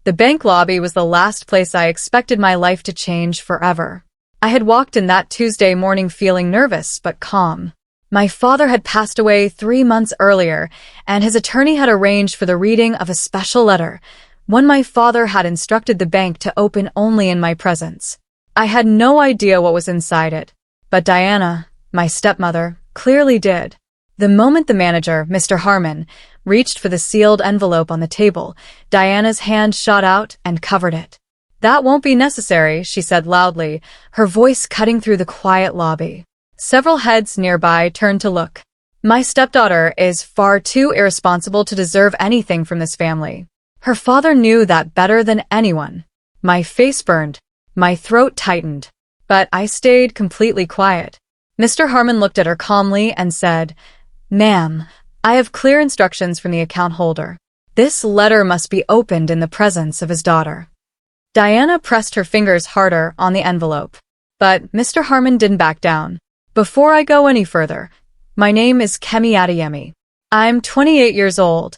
The bank lobby was the last place I expected my life to change forever. I had walked in that Tuesday morning feeling nervous but calm. My father had passed away 3 months earlier, and his attorney had arranged for the reading of a special letter, one my father had instructed the bank to open only in my presence. I had no idea what was inside it, but Diana, my stepmother, clearly did. The moment the manager, Mr. Harmon, reached for the sealed envelope on the table, Diana's hand shot out and covered it. "That won't be necessary," she said loudly, her voice cutting through the quiet lobby. Several heads nearby turned to look. My stepdaughter is far too irresponsible to deserve anything from this family. Her father knew that better than anyone. My face burned. My throat tightened. But I stayed completely quiet. Mr. Harmon looked at her calmly and said, "Ma'am, I have clear instructions from the account holder. This letter must be opened in the presence of his daughter." Diana pressed her fingers harder on the envelope. But Mr. Harmon didn't back down. "Before I go any further, my name is Kemi Adeyemi. I'm 28 years old,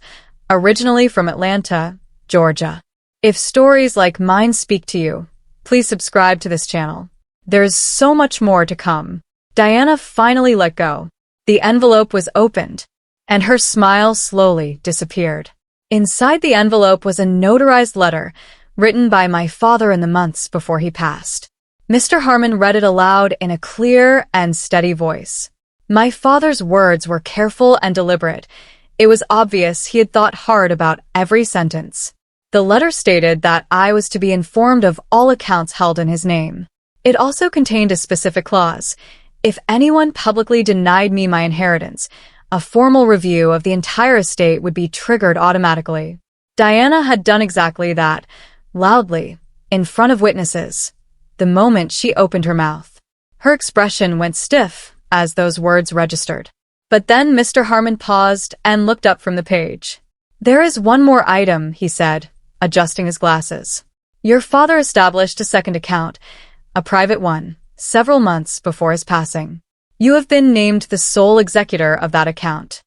originally from Atlanta, Georgia. If stories like mine speak to you, please subscribe to this channel. There's so much more to come." Diana finally let go. The envelope was opened, and her smile slowly disappeared. Inside the envelope was a notarized letter written by my father in the months before he passed. Mr. Harmon read it aloud in a clear and steady voice. My father's words were careful and deliberate. It was obvious he had thought hard about every sentence. The letter stated that I was to be informed of all accounts held in his name. It also contained a specific clause. If anyone publicly denied me my inheritance, a formal review of the entire estate would be triggered automatically. Diana had done exactly that, loudly, in front of witnesses, the moment she opened her mouth. Her expression went stiff as those words registered. But then Mr. Harmon paused and looked up from the page. "There is one more item," he said, adjusting his glasses. "Your father established a second account, a private one, several months before his passing. You have been named the sole executor of that account."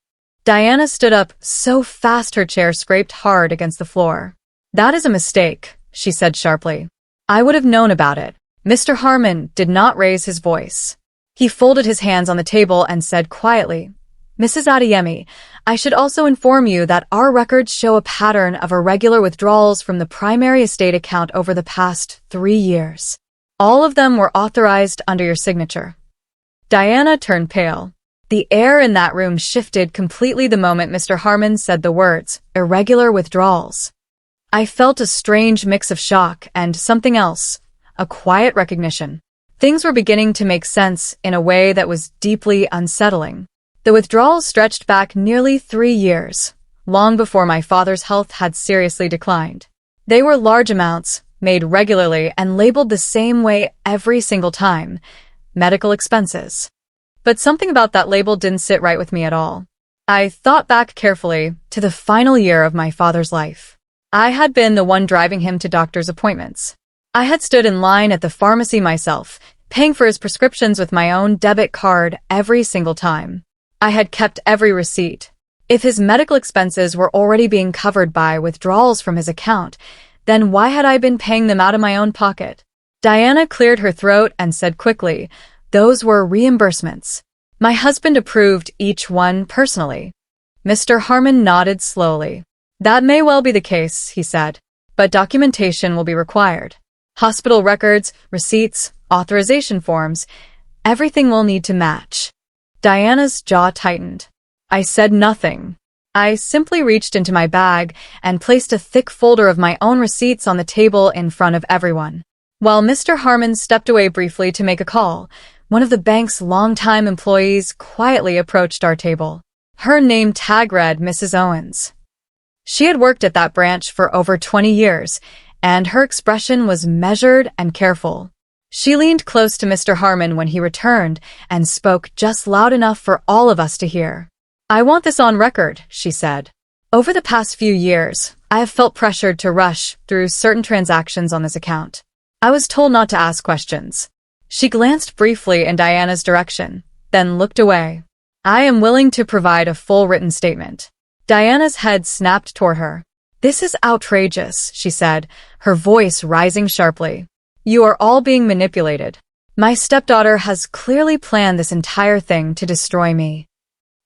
Diana stood up so fast her chair scraped hard against the floor. "That is a mistake," she said sharply. "I would have known about it." Mr. Harmon did not raise his voice. He folded his hands on the table and said quietly, "Mrs. Adeyemi, I should also inform you that our records show a pattern of irregular withdrawals from the primary estate account over the past 3 years. All of them were authorized under your signature." Diana turned pale. The air in that room shifted completely the moment Mr. Harmon said the words, "irregular withdrawals." I felt a strange mix of shock and something else, a quiet recognition. Things were beginning to make sense in a way that was deeply unsettling. The withdrawals stretched back nearly 3 years, long before my father's health had seriously declined. They were large amounts, made regularly and labeled the same way every single time: medical expenses. But something about that label didn't sit right with me at all. I thought back carefully to the final year of my father's life. I had been the one driving him to doctor's appointments. I had stood in line at the pharmacy myself, paying for his prescriptions with my own debit card every single time. I had kept every receipt. If his medical expenses were already being covered by withdrawals from his account, then why had I been paying them out of my own pocket? Diana cleared her throat and said quickly, "Those were reimbursements. My husband approved each one personally." Mr. Harmon nodded slowly. "That may well be the case," he said, "but documentation will be required. Hospital records, receipts, authorization forms, everything will need to match." Diana's jaw tightened. I said nothing. I simply reached into my bag and placed a thick folder of my own receipts on the table in front of everyone. While Mr. Harmon stepped away briefly to make a call, one of the bank's longtime employees quietly approached our table. Her name tag read Mrs. Owens. She had worked at that branch for over 20 years, and her expression was measured and careful. She leaned close to Mr. Harmon when he returned and spoke just loud enough for all of us to hear. "I want this on record," she said. "Over the past few years, I have felt pressured to rush through certain transactions on this account. I was told not to ask questions." She glanced briefly in Diana's direction, then looked away. "I am willing to provide a full written statement." Diana's head snapped toward her. "This is outrageous," she said, her voice rising sharply. "You are all being manipulated. My stepdaughter has clearly planned this entire thing to destroy me."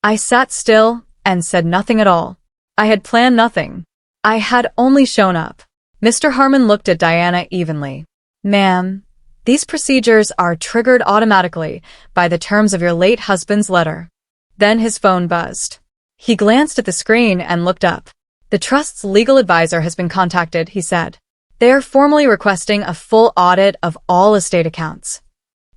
I sat still and said nothing at all. I had planned nothing. I had only shown up. Mr. Harmon looked at Diana evenly. "Ma'am, these procedures are triggered automatically by the terms of your late husband's letter." Then his phone buzzed. He glanced at the screen and looked up. "The trust's legal advisor has been contacted," he said. "They are formally requesting a full audit of all estate accounts."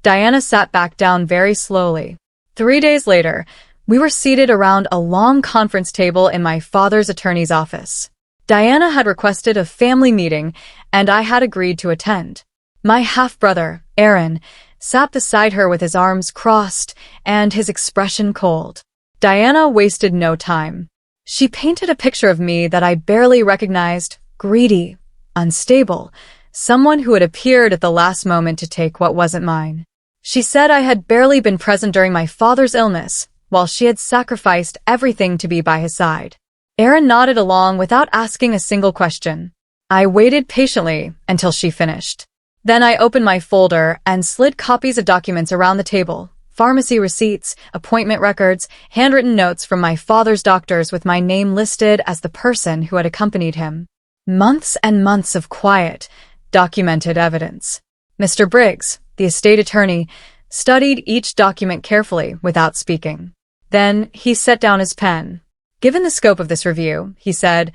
Diana sat back down very slowly. 3 days later, we were seated around a long conference table in my father's attorney's office. Diana had requested a family meeting, and I had agreed to attend. My half-brother, Aaron, sat beside her with his arms crossed and his expression cold. Diana wasted no time. She painted a picture of me that I barely recognized: greedy, unstable, someone who had appeared at the last moment to take what wasn't mine. She said I had barely been present during my father's illness, while she had sacrificed everything to be by his side. Aaron nodded along without asking a single question. I waited patiently until she finished. Then I opened my folder and slid copies of documents around the table: pharmacy receipts, appointment records, handwritten notes from my father's doctors with my name listed as the person who had accompanied him. Months and months of quiet, documented evidence. Mr. Briggs, the estate attorney, studied each document carefully without speaking. Then he set down his pen. "Given the scope of this review," he said,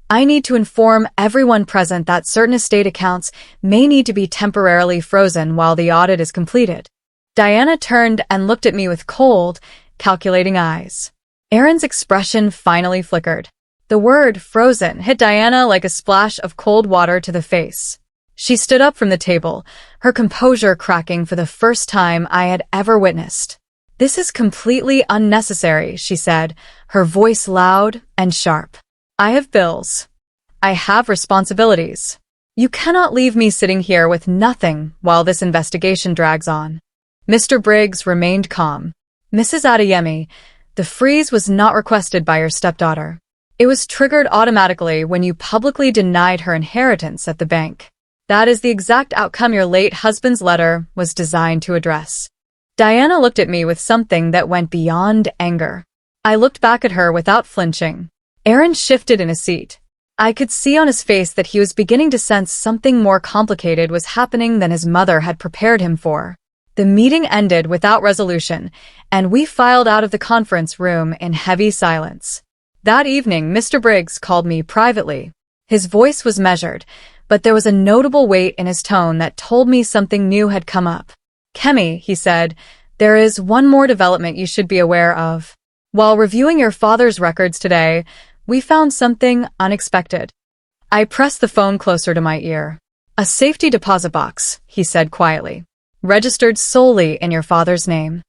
"I need to inform everyone present that certain estate accounts may need to be temporarily frozen while the audit is completed." Diana turned and looked at me with cold, calculating eyes. Aaron's expression finally flickered. The word "frozen" hit Diana like a splash of cold water to the face. She stood up from the table, her composure cracking for the first time I had ever witnessed. "This is completely unnecessary," she said, her voice loud and sharp. "I have bills. I have responsibilities. You cannot leave me sitting here with nothing while this investigation drags on." Mr. Briggs remained calm. "Mrs. Adeyemi, the freeze was not requested by your stepdaughter. It was triggered automatically when you publicly denied her inheritance at the bank. That is the exact outcome your late husband's letter was designed to address." Diana looked at me with something that went beyond anger. I looked back at her without flinching. Aaron shifted in his seat. I could see on his face that he was beginning to sense something more complicated was happening than his mother had prepared him for. The meeting ended without resolution, and we filed out of the conference room in heavy silence. That evening, Mr. Briggs called me privately. His voice was measured, but there was a notable weight in his tone that told me something new had come up. "Kemi," he said, "there is one more development you should be aware of. While reviewing your father's records today, we found something unexpected." I pressed the phone closer to my ear. "A safety deposit box," he said quietly, "registered solely in your father's name."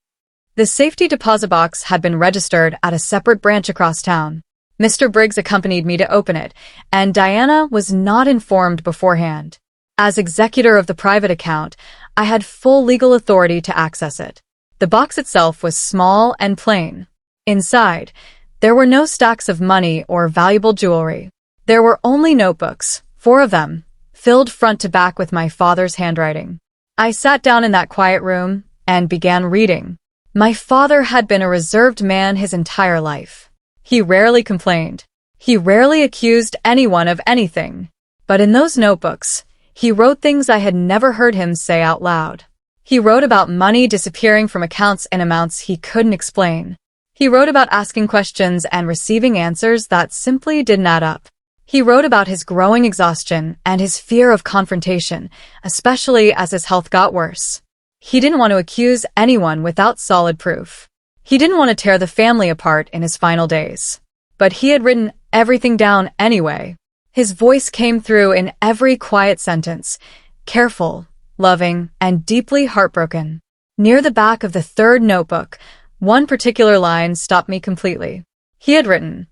The safety deposit box had been registered at a separate branch across town. Mr. Briggs accompanied me to open it, and Diana was not informed beforehand. As executor of the private account, I had full legal authority to access it. The box itself was small and plain. Inside, there were no stacks of money or valuable jewelry. There were only notebooks, 4 of them, filled front to back with my father's handwriting. I sat down in that quiet room and began reading. My father had been a reserved man his entire life. He rarely complained. He rarely accused anyone of anything. But in those notebooks, he wrote things I had never heard him say out loud. He wrote about money disappearing from accounts in amounts he couldn't explain. He wrote about asking questions and receiving answers that simply didn't add up. He wrote about his growing exhaustion and his fear of confrontation, especially as his health got worse. He didn't want to accuse anyone without solid proof. He didn't want to tear the family apart in his final days. But he had written everything down anyway. His voice came through in every quiet sentence, careful, loving, and deeply heartbroken. Near the back of the 3rd notebook, one particular line stopped me completely. He had written,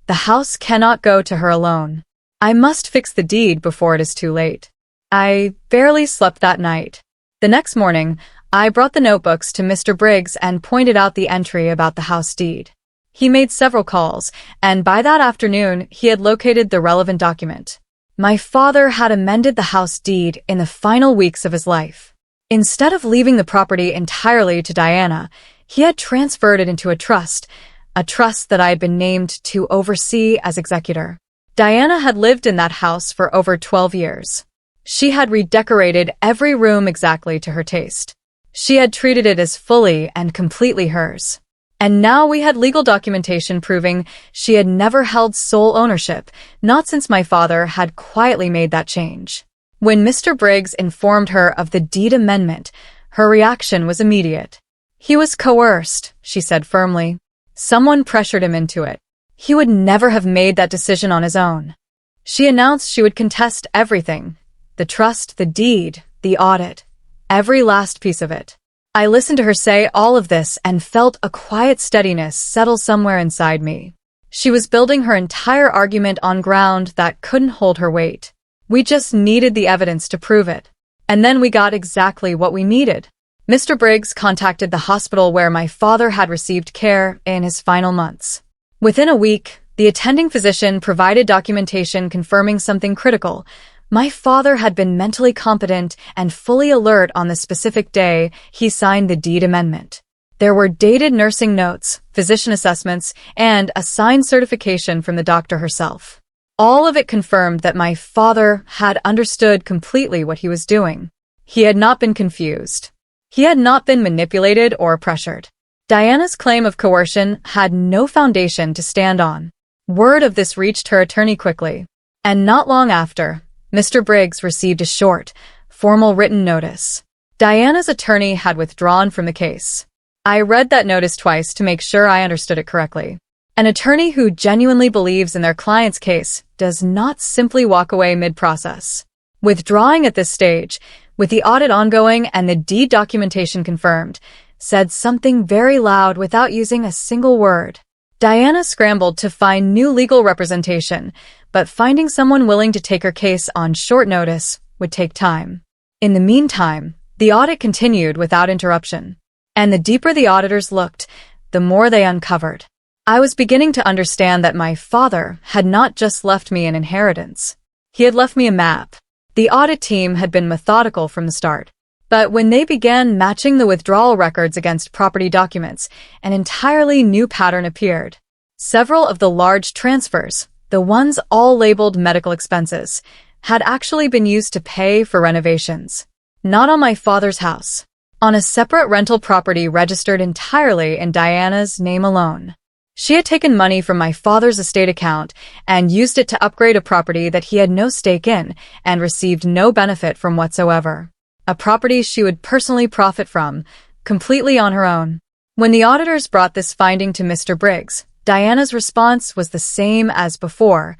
"The house cannot go to her alone. I must fix the deed before it is too late." I barely slept that night. The next morning, I brought the notebooks to Mr. Briggs and pointed out the entry about the house deed. He made several calls, and by that afternoon, he had located the relevant document. My father had amended the house deed in the final weeks of his life. Instead of leaving the property entirely to Diana, he had transferred it into a trust that I had been named to oversee as executor. Diana had lived in that house for over 12 years. She had redecorated every room exactly to her taste. She had treated it as fully and completely hers. And now we had legal documentation proving she had never held sole ownership, not since my father had quietly made that change. When Mr. Briggs informed her of the deed amendment, her reaction was immediate. He was coerced, she said firmly. Someone pressured him into it. He would never have made that decision on his own. She announced she would contest everything. The trust, the deed, the audit, every last piece of it. I listened to her say all of this and felt a quiet steadiness settle somewhere inside me. She was building her entire argument on ground that couldn't hold her weight. We just needed the evidence to prove it. And then we got exactly what we needed. Mr. Briggs contacted the hospital where my father had received care in his final months. Within a week, the attending physician provided documentation confirming something critical. My father had been mentally competent and fully alert on the specific day he signed the deed amendment. There were dated nursing notes, physician assessments, and a signed certification from the doctor herself. All of it confirmed that my father had understood completely what he was doing. He had not been confused. He had not been manipulated or pressured. Diana's claim of coercion had no foundation to stand on. Word of this reached her attorney quickly, and not long after, Mr. Briggs received a short, formal written notice. Diana's attorney had withdrawn from the case. I read that notice twice to make sure I understood it correctly. An attorney who genuinely believes in their client's case does not simply walk away mid-process. Withdrawing at this stage, with the audit ongoing and the deed documentation confirmed, said something very loud without using a single word. Diana scrambled to find new legal representation, but finding someone willing to take her case on short notice would take time. In the meantime, the audit continued without interruption. And the deeper the auditors looked, the more they uncovered. I was beginning to understand that my father had not just left me an inheritance. He had left me a map. The audit team had been methodical from the start. But when they began matching the withdrawal records against property documents, an entirely new pattern appeared. Several of the large transfers, the ones all labeled medical expenses, had actually been used to pay for renovations. Not on my father's house. On a separate rental property registered entirely in Diana's name alone. She had taken money from my father's estate account and used it to upgrade a property that he had no stake in and received no benefit from whatsoever. A property she would personally profit from, completely on her own. When the auditors brought this finding to Mr. Briggs, Diana's response was the same as before.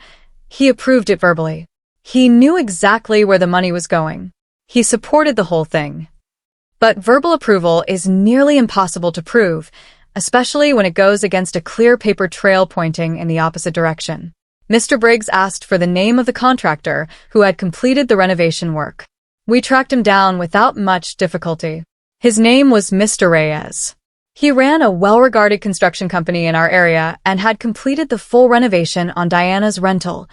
He approved it verbally. He knew exactly where the money was going. He supported the whole thing. But verbal approval is nearly impossible to prove, especially when it goes against a clear paper trail pointing in the opposite direction. Mr. Briggs asked for the name of the contractor who had completed the renovation work. We tracked him down without much difficulty. His name was Mr. Reyes. He ran a well-regarded construction company in our area and had completed the full renovation on Diana's rental.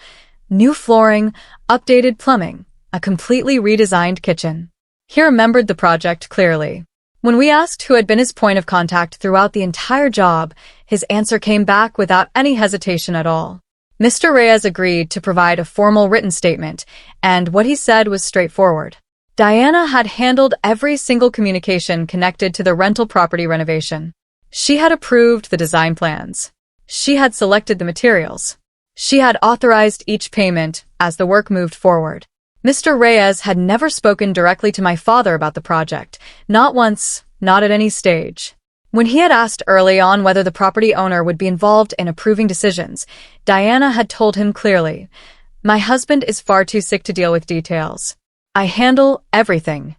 New flooring, updated plumbing, a completely redesigned kitchen. He remembered the project clearly. When we asked who had been his point of contact throughout the entire job, his answer came back without any hesitation at all. Mr. Reyes agreed to provide a formal written statement, and what he said was straightforward. Diana had handled every single communication connected to the rental property renovation. She had approved the design plans. She had selected the materials. She had authorized each payment as the work moved forward. Mr. Reyes had never spoken directly to my father about the project, not once, not at any stage. When he had asked early on whether the property owner would be involved in approving decisions, Diana had told him clearly, "My husband is far too sick to deal with details. I handle everything."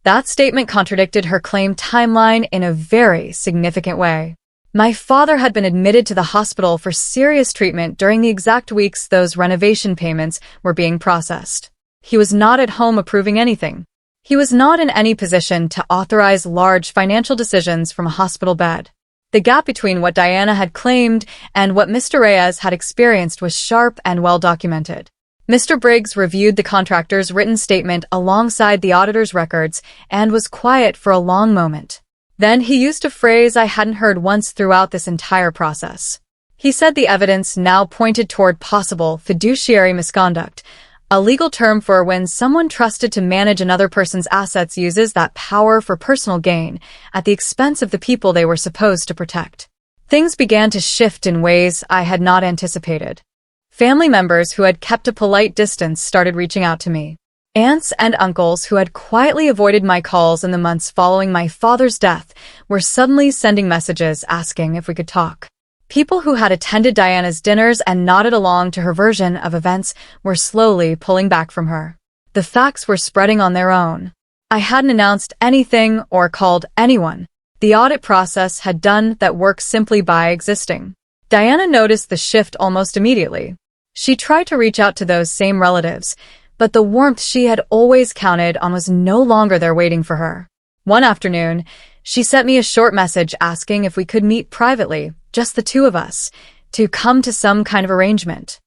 That statement contradicted her claimed timeline in a very significant way. My father had been admitted to the hospital for serious treatment during the exact weeks those renovation payments were being processed. He was not at home approving anything. He was not in any position to authorize large financial decisions from a hospital bed. The gap between what Diana had claimed and what Mr. Reyes had experienced was sharp and well documented. Mr. Briggs reviewed the contractor's written statement alongside the auditor's records and was quiet for a long moment. Then he used a phrase I hadn't heard once throughout this entire process. He said the evidence now pointed toward possible fiduciary misconduct, a legal term for when someone trusted to manage another person's assets uses that power for personal gain at the expense of the people they were supposed to protect. Things began to shift in ways I had not anticipated. Family members who had kept a polite distance started reaching out to me. Aunts and uncles who had quietly avoided my calls in the months following my father's death were suddenly sending messages asking if we could talk. People who had attended Diana's dinners and nodded along to her version of events were slowly pulling back from her. The facts were spreading on their own. I hadn't announced anything or called anyone. The audit process had done that work simply by existing. Diana noticed the shift almost immediately. She tried to reach out to those same relatives, but the warmth she had always counted on was no longer there waiting for her. One afternoon, she sent me a short message asking if we could meet privately, just the two of us, to come to some kind of arrangement.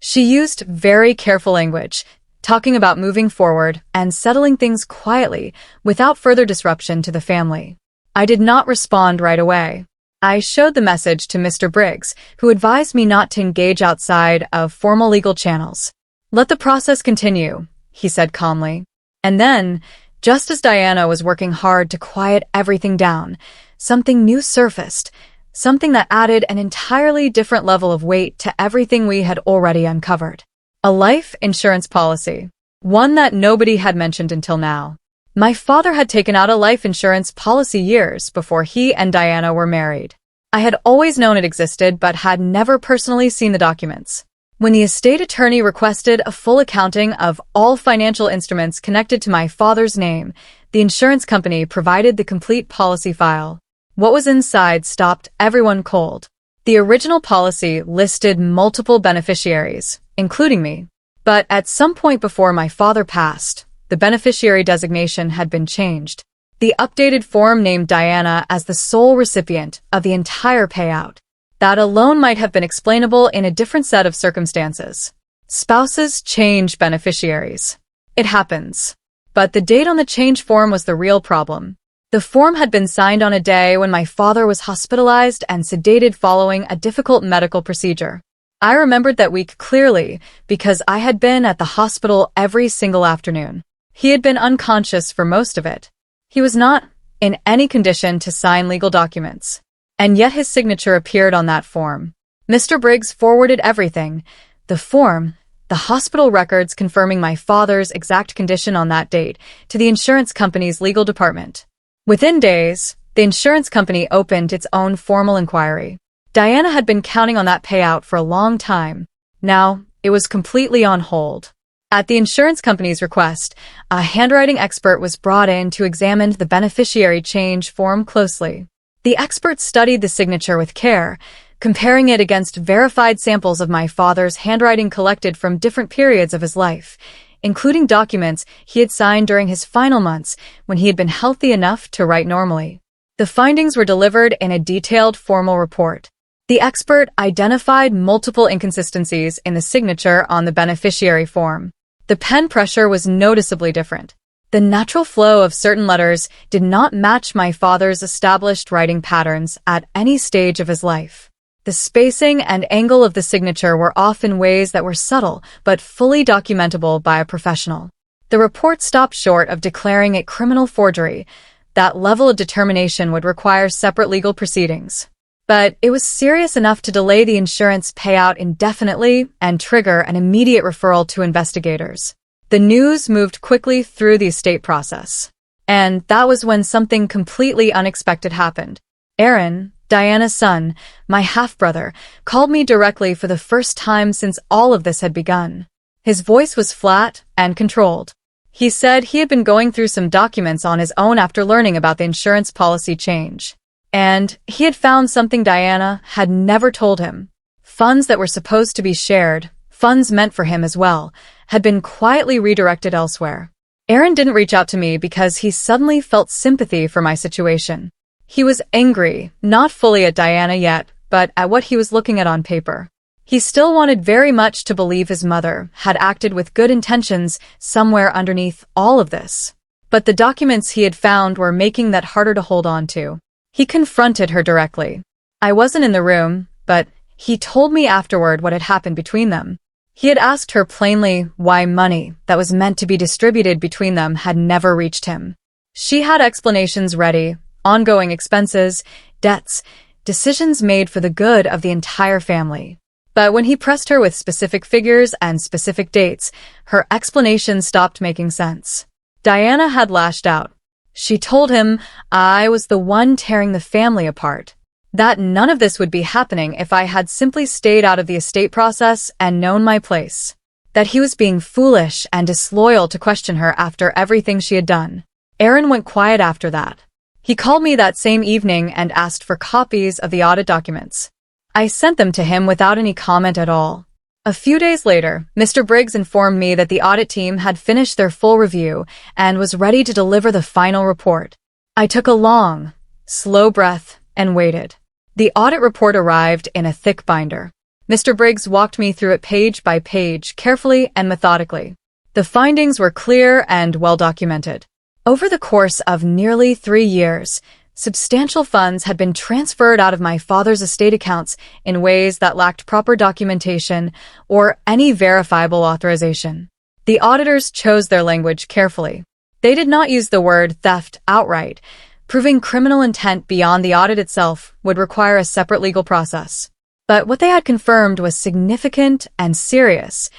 She used very careful language, talking about moving forward and settling things quietly without further disruption to the family. I did not respond right away. I showed the message to Mr. Briggs, who advised me not to engage outside of formal legal channels. "Let the process continue," he said calmly. And then, just as Diana was working hard to quiet everything down, something new surfaced, something that added an entirely different level of weight to everything we had already uncovered. A life insurance policy. One that nobody had mentioned until now. My father had taken out a life insurance policy years before he and Diana were married. I had always known it existed but had never personally seen the documents. When the estate attorney requested a full accounting of all financial instruments connected to my father's name, the insurance company provided the complete policy file. What was inside stopped everyone cold. The original policy listed multiple beneficiaries, including me. But at some point before my father passed, the beneficiary designation had been changed. The updated form named Diana as the sole recipient of the entire payout. That alone might have been explainable in a different set of circumstances. Spouses change beneficiaries. It happens. But the date on the change form was the real problem. The form had been signed on a day when my father was hospitalized and sedated following a difficult medical procedure. I remembered that week clearly because I had been at the hospital every single afternoon. He had been unconscious for most of it. He was not in any condition to sign legal documents. And yet his signature appeared on that form. Mr. Briggs forwarded everything, the form, the hospital records confirming my father's exact condition on that date, to the insurance company's legal department. Within days, the insurance company opened its own formal inquiry. Diana had been counting on that payout for a long time. Now, it was completely on hold. At the insurance company's request, a handwriting expert was brought in to examine the beneficiary change form closely. The expert studied the signature with care, comparing it against verified samples of my father's handwriting collected from different periods of his life, including documents he had signed during his final months when he had been healthy enough to write normally. The findings were delivered in a detailed formal report. The expert identified multiple inconsistencies in the signature on the beneficiary form. The pen pressure was noticeably different. The natural flow of certain letters did not match my father's established writing patterns at any stage of his life. The spacing and angle of the signature were off in ways that were subtle but fully documentable by a professional. The report stopped short of declaring it criminal forgery. That level of determination would require separate legal proceedings. But it was serious enough to delay the insurance payout indefinitely and trigger an immediate referral to investigators. The news moved quickly through the estate process. And that was when something completely unexpected happened. Aaron, Diana's son, my half-brother, called me directly for the first time since all of this had begun. His voice was flat and controlled. He said he had been going through some documents on his own after learning about the insurance policy change. And he had found something Diana had never told him. Funds that were supposed to be shared, funds meant for him as well, had been quietly redirected elsewhere. Aaron didn't reach out to me because he suddenly felt sympathy for my situation. He was angry, not fully at Diana yet, but at what he was looking at on paper. He still wanted very much to believe his mother had acted with good intentions somewhere underneath all of this. But the documents he had found were making that harder to hold on to. He confronted her directly. I wasn't in the room, but he told me afterward what had happened between them. He had asked her plainly why money that was meant to be distributed between them had never reached him. She had explanations ready, ongoing expenses, debts, decisions made for the good of the entire family. But when he pressed her with specific figures and specific dates, her explanation stopped making sense. Diana had lashed out. She told him I was the one tearing the family apart, that none of this would be happening if I had simply stayed out of the estate process and known my place, that he was being foolish and disloyal to question her after everything she had done. Aaron went quiet after that. He called me that same evening and asked for copies of the audit documents. I sent them to him without any comment at all. A few days later, Mr. Briggs informed me that the audit team had finished their full review and was ready to deliver the final report. I took a long, slow breath and waited. The audit report arrived in a thick binder. Mr. Briggs walked me through it page by page, carefully and methodically. The findings were clear and well documented. Over the course of nearly 3 years, substantial funds had been transferred out of my father's estate accounts in ways that lacked proper documentation or any verifiable authorization. The auditors chose their language carefully. They did not use the word theft outright. Proving criminal intent beyond the audit itself would require a separate legal process. But what they had confirmed was significant and serious.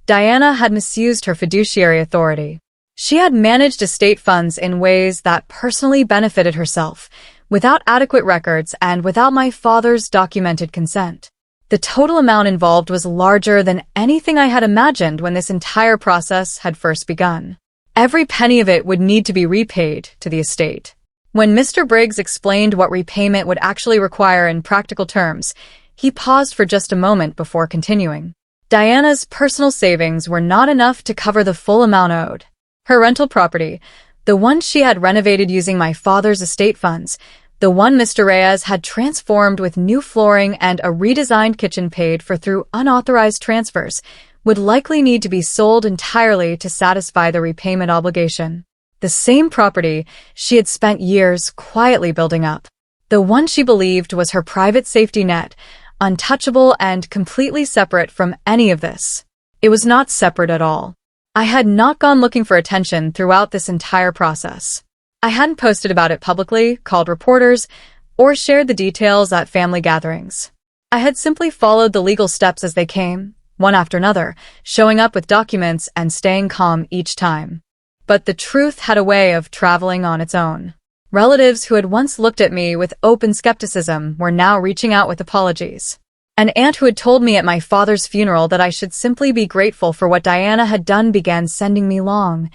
Diana had misused her fiduciary authority. She had managed estate funds in ways that personally benefited herself, without adequate records and without my father's documented consent. The total amount involved was larger than anything I had imagined when this entire process had first begun. Every penny of it would need to be repaid to the estate. When Mr. Briggs explained what repayment would actually require in practical terms, he paused for just a moment before continuing. Diana's personal savings were not enough to cover the full amount owed. Her rental property, the one she had renovated using my father's estate funds, the one Mr. Reyes had transformed with new flooring and a redesigned kitchen paid for through unauthorized transfers, would likely need to be sold entirely to satisfy the repayment obligation. The same property she had spent years quietly building up. The one she believed was her private safety net, untouchable and completely separate from any of this. It was not separate at all. I had not gone looking for attention throughout this entire process. I hadn't posted about it publicly, called reporters, or shared the details at family gatherings. I had simply followed the legal steps as they came, one after another, showing up with documents and staying calm each time. But the truth had a way of traveling on its own. Relatives who had once looked at me with open skepticism were now reaching out with apologies. An aunt who had told me at my father's funeral that I should simply be grateful for what Diana had done began sending me long,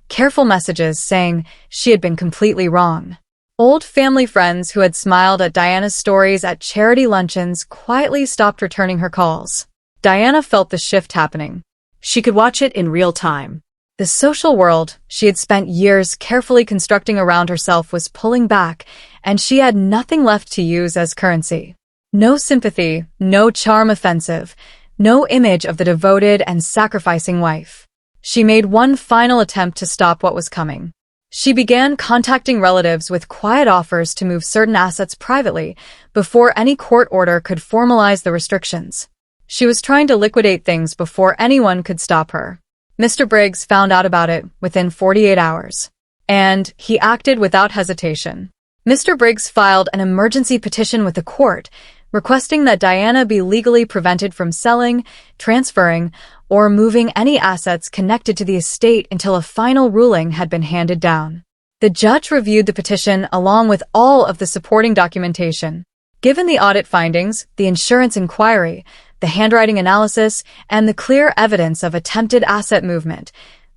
careful messages saying she had been completely wrong. Old family friends who had smiled at Diana's stories at charity luncheons quietly stopped returning her calls. Diana felt the shift happening. She could watch it in real time. The social world she had spent years carefully constructing around herself was pulling back, and she had nothing left to use as currency. No sympathy, no charm offensive, no image of the devoted and sacrificing wife. She made one final attempt to stop what was coming. She began contacting relatives with quiet offers to move certain assets privately before any court order could formalize the restrictions. She was trying to liquidate things before anyone could stop her. Mr. Briggs found out about it within 48 hours. And he acted without hesitation. Mr. Briggs filed an emergency petition with the court, requesting that Diana be legally prevented from selling, transferring, or moving any assets connected to the estate until a final ruling had been handed down. The judge reviewed the petition along with all of the supporting documentation. Given the audit findings, the insurance inquiry, the handwriting analysis, and the clear evidence of attempted asset movement,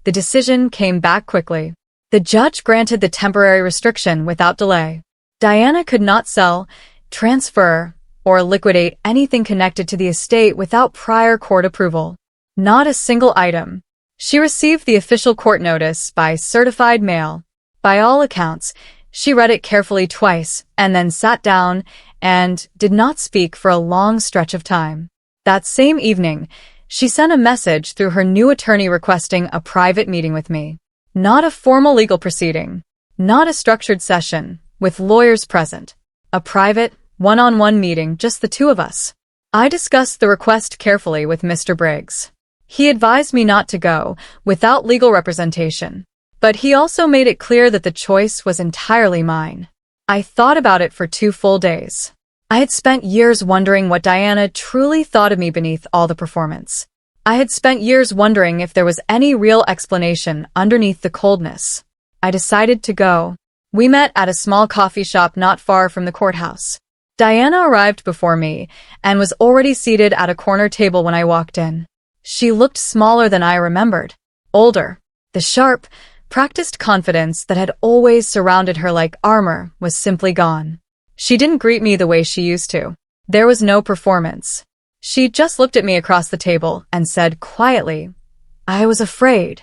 the decision came back quickly. The judge granted the temporary restriction without delay. Diana could not sell, transfer, or liquidate anything connected to the estate without prior court approval. Not a single item. She received the official court notice by certified mail. By all accounts, She read it carefully twice and then sat down and did not speak for a long stretch of time. That same evening, she sent a message through her new attorney requesting a private meeting with me. Not a formal legal proceeding, not a structured session with lawyers present. A private, one-on-one meeting, just the two of us. I discussed the request carefully with Mr. Briggs. He advised me not to go without legal representation, but he also made it clear that the choice was entirely mine. I thought about it for 2 full days. I had spent years wondering what Diana truly thought of me beneath all the performance. I had spent years wondering if there was any real explanation underneath the coldness. I decided to go. We met at a small coffee shop not far from the courthouse. Diana arrived before me and was already seated at a corner table when I walked in. She looked smaller than I remembered, older. The sharp, practiced confidence that had always surrounded her like armor was simply gone. She didn't greet me the way she used to. There was no performance. She just looked at me across the table and said quietly, "I was afraid."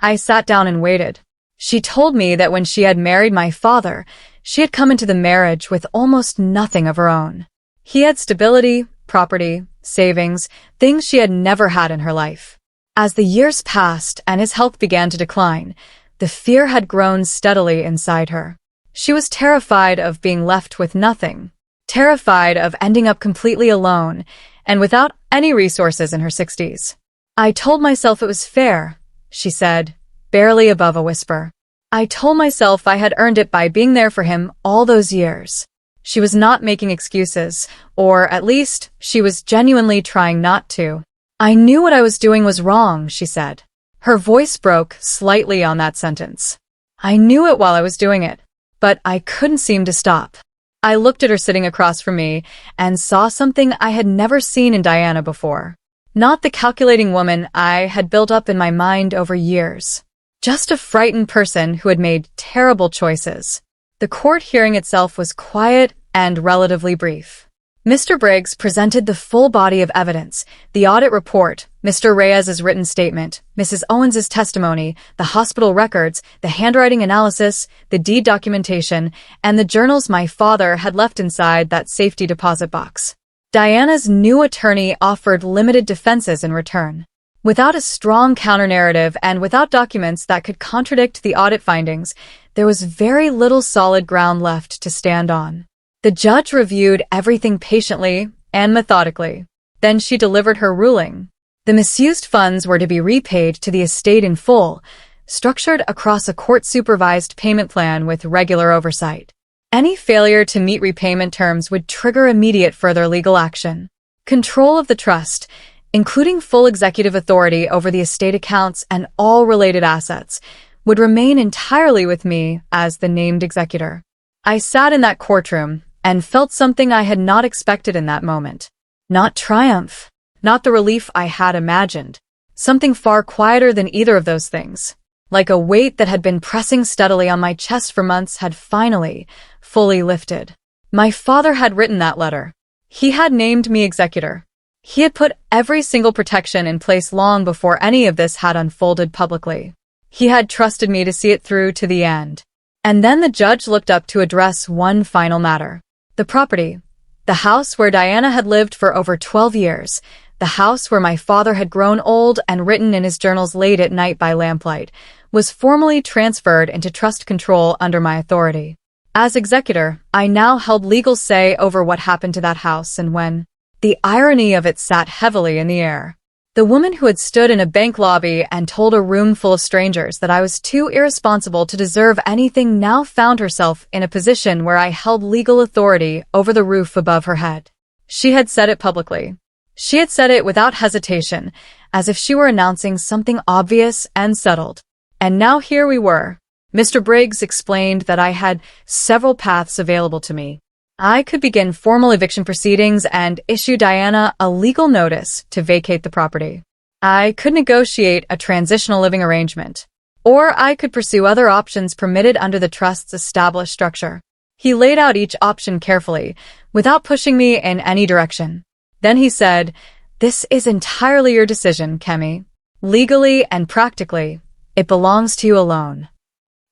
I sat down and waited. She told me that when she had married my father, she had come into the marriage with almost nothing of her own. He had stability, property, savings, things she had never had in her life. As the years passed and his health began to decline, the fear had grown steadily inside her. She was terrified of being left with nothing, terrified of ending up completely alone and without any resources in her 60s. I told myself it was fair, she said, barely above a whisper. I told myself I had earned it by being there for him all those years. She was not making excuses, or at least she was genuinely trying not to. I knew what I was doing was wrong, she said. Her voice broke slightly on that sentence. I knew it while I was doing it, but I couldn't seem to stop. I looked at her sitting across from me and saw something I had never seen in Diana before. Not the calculating woman I had built up in my mind over years. Just a frightened person who had made terrible choices. The court hearing itself was quiet and relatively brief. Mr. Briggs presented the full body of evidence, the audit report, Mr. Reyes's written statement, Mrs. Owens's testimony, the hospital records, the handwriting analysis, the deed documentation, and the journals my father had left inside that safety deposit box. Diana's new attorney offered limited defenses in return. Without a strong counter-narrative and without documents that could contradict the audit findings, there was very little solid ground left to stand on. The judge reviewed everything patiently and methodically. Then she delivered her ruling. The misused funds were to be repaid to the estate in full, structured across a court-supervised payment plan with regular oversight. Any failure to meet repayment terms would trigger immediate further legal action. Control of the trust, including full executive authority over the estate accounts and all related assets, would remain entirely with me as the named executor. I sat in that courtroom and felt something I had not expected in that moment. Not triumph, not the relief I had imagined. Something far quieter than either of those things. Like a weight that had been pressing steadily on my chest for months had finally, fully lifted. My father had written that letter. He had named me executor. He had put every single protection in place long before any of this had unfolded publicly. He had trusted me to see it through to the end. And then the judge looked up to address one final matter. The property. The house where Diana had lived for over 12 years. The house where my father had grown old and written in his journals late at night by lamplight, was formally transferred into trust control under my authority. As executor, I now held legal say over what happened to that house and when. The irony of it sat heavily in the air. The woman who had stood in a bank lobby and told a room full of strangers that I was too irresponsible to deserve anything now found herself in a position where I held legal authority over the roof above her head. She had said it publicly. She had said it without hesitation, as if she were announcing something obvious and settled. And now here we were. Mr. Briggs explained that I had several paths available to me. I could begin formal eviction proceedings and issue Diana a legal notice to vacate the property. I could negotiate a transitional living arrangement, or I could pursue other options permitted under the trust's established structure. He laid out each option carefully, without pushing me in any direction. Then he said, "This is entirely your decision, Kemi. Legally and practically, it belongs to you alone."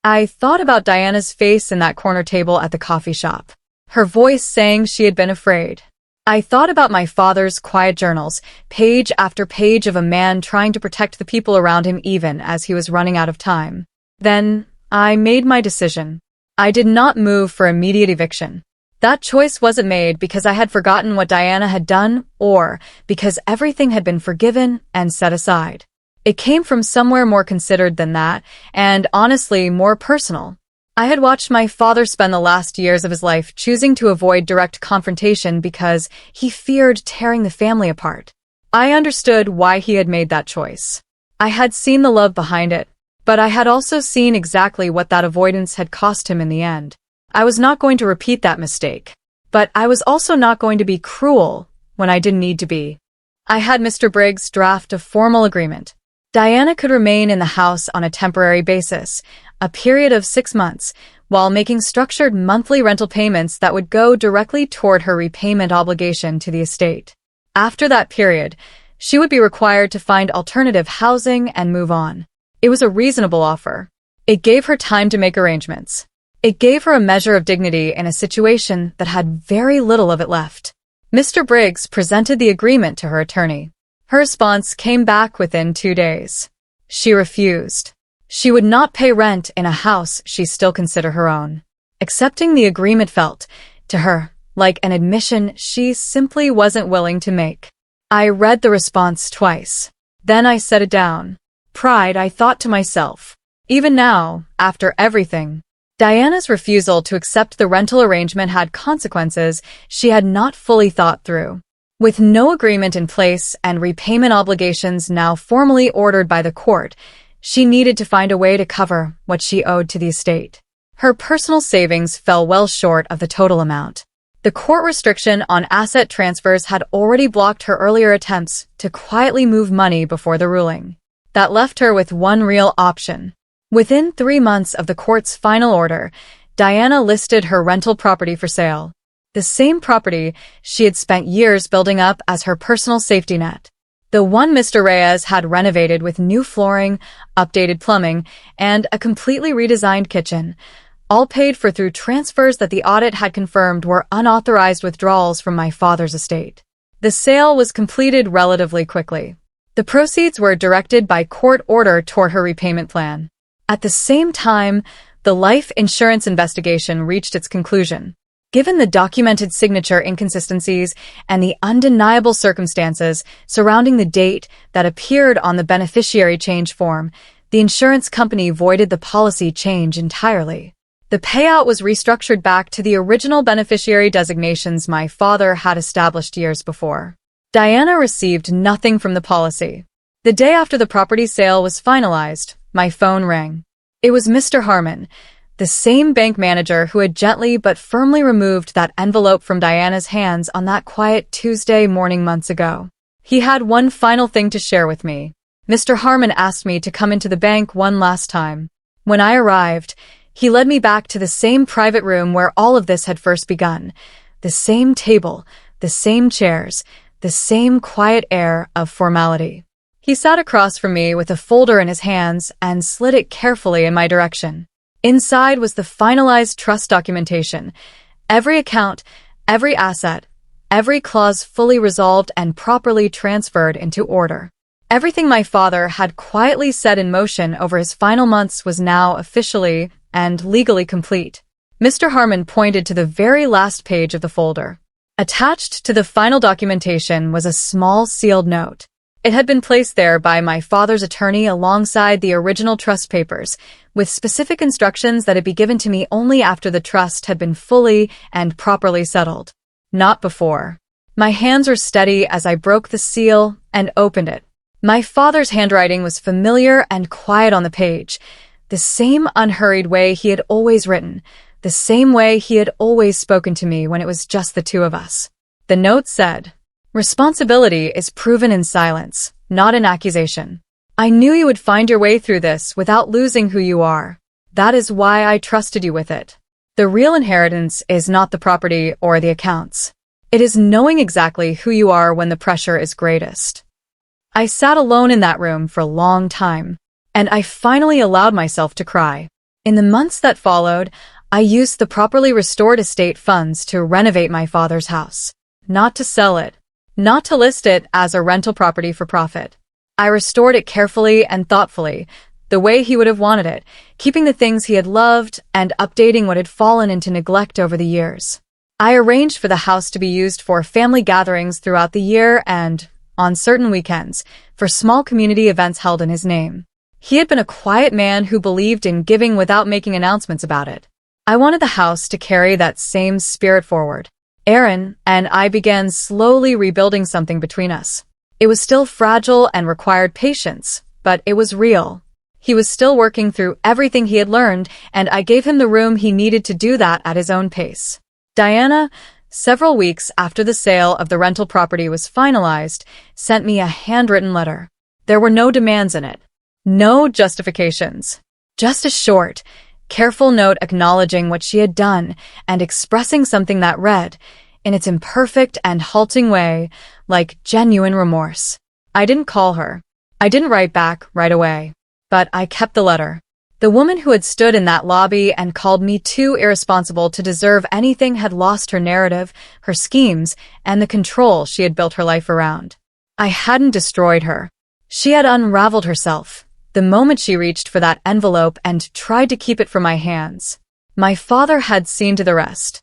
I thought about Diana's face in that corner table at the coffee shop, her voice saying she had been afraid. I thought about my father's quiet journals, page after page of a man trying to protect the people around him even as he was running out of time. Then, I made my decision. I did not move for immediate eviction. That choice wasn't made because I had forgotten what Diana had done or because everything had been forgiven and set aside. It came from somewhere more considered than that, and honestly, more personal. I had watched my father spend the last years of his life choosing to avoid direct confrontation because he feared tearing the family apart. I understood why he had made that choice. I had seen the love behind it, but I had also seen exactly what that avoidance had cost him in the end. I was not going to repeat that mistake, but I was also not going to be cruel when I didn't need to be. I had Mr. Briggs draft a formal agreement. Diana could remain in the house on a temporary basis, a period of 6 months, while making structured monthly rental payments that would go directly toward her repayment obligation to the estate. After that period, she would be required to find alternative housing and move on. It was a reasonable offer. It gave her time to make arrangements. It gave her a measure of dignity in a situation that had very little of it left. Mr. Briggs presented the agreement to her attorney. Her response came back within 2 days. She refused. She would not pay rent in a house she still considered her own. Accepting the agreement felt, to her, like an admission she simply wasn't willing to make. I read the response twice. Then I set it down. Pride, I thought to myself. Even now, after everything, Diana's refusal to accept the rental arrangement had consequences she had not fully thought through. With no agreement in place and repayment obligations now formally ordered by the court, she needed to find a way to cover what she owed to the estate. Her personal savings fell well short of the total amount. The court restriction on asset transfers had already blocked her earlier attempts to quietly move money before the ruling. That left her with one real option. Within 3 months of the court's final order, Diana listed her rental property for sale. The same property she had spent years building up as her personal safety net. The one Mr. Reyes had renovated with new flooring, updated plumbing, and a completely redesigned kitchen, all paid for through transfers that the audit had confirmed were unauthorized withdrawals from my father's estate. The sale was completed relatively quickly. The proceeds were directed by court order toward her repayment plan. At the same time, the life insurance investigation reached its conclusion. Given the documented signature inconsistencies and the undeniable circumstances surrounding the date that appeared on the beneficiary change form, the insurance company voided the policy change entirely. The payout was restructured back to the original beneficiary designations my father had established years before. Diana received nothing from the policy. The day after the property sale was finalized, my phone rang. It was Mr. Harmon, the same bank manager who had gently but firmly removed that envelope from Diana's hands on that quiet Tuesday morning months ago. He had one final thing to share with me. Mr. Harmon asked me to come into the bank one last time. When I arrived, he led me back to the same private room where all of this had first begun. The same table, the same chairs, the same quiet air of formality. He sat across from me with a folder in his hands and slid it carefully in my direction. Inside was the finalized trust documentation. Every account, every asset, every clause fully resolved and properly transferred into order. Everything my father had quietly set in motion over his final months was now officially and legally complete. Mr. Harmon pointed to the very last page of the folder. Attached to the final documentation was a small sealed note. It had been placed there by my father's attorney alongside the original trust papers, with specific instructions that it be given to me only after the trust had been fully and properly settled. Not before. My hands were steady as I broke the seal and opened it. My father's handwriting was familiar and quiet on the page, the same unhurried way he had always written, the same way he had always spoken to me when it was just the two of us. The note said, "Responsibility is proven in silence, not in accusation. I knew you would find your way through this without losing who you are. That is why I trusted you with it. The real inheritance is not the property or the accounts. It is knowing exactly who you are when the pressure is greatest." I sat alone in that room for a long time, and I finally allowed myself to cry. In the months that followed, I used the properly restored estate funds to renovate my father's house. Not to sell it. Not to list it as a rental property for profit. I restored it carefully and thoughtfully, the way he would have wanted it, keeping the things he had loved and updating what had fallen into neglect over the years. I arranged for the house to be used for family gatherings throughout the year and, on certain weekends, for small community events held in his name. He had been a quiet man who believed in giving without making announcements about it. I wanted the house to carry that same spirit forward. Aaron and I began slowly rebuilding something between us. It was still fragile and required patience, but it was real. He was still working through everything he had learned, and I gave him the room he needed to do that at his own pace. Diana, several weeks after the sale of the rental property was finalized, sent me a handwritten letter. There were no demands in it. No justifications. Just a short, careful note acknowledging what she had done and expressing something that read, in its imperfect and halting way, like genuine remorse. I didn't call her. I didn't write back right away. But I kept the letter. The woman who had stood in that lobby and called me too irresponsible to deserve anything had lost her narrative, her schemes, and the control she had built her life around. I hadn't destroyed her. She had unraveled herself the moment she reached for that envelope and tried to keep it from my hands. My father had seen to the rest.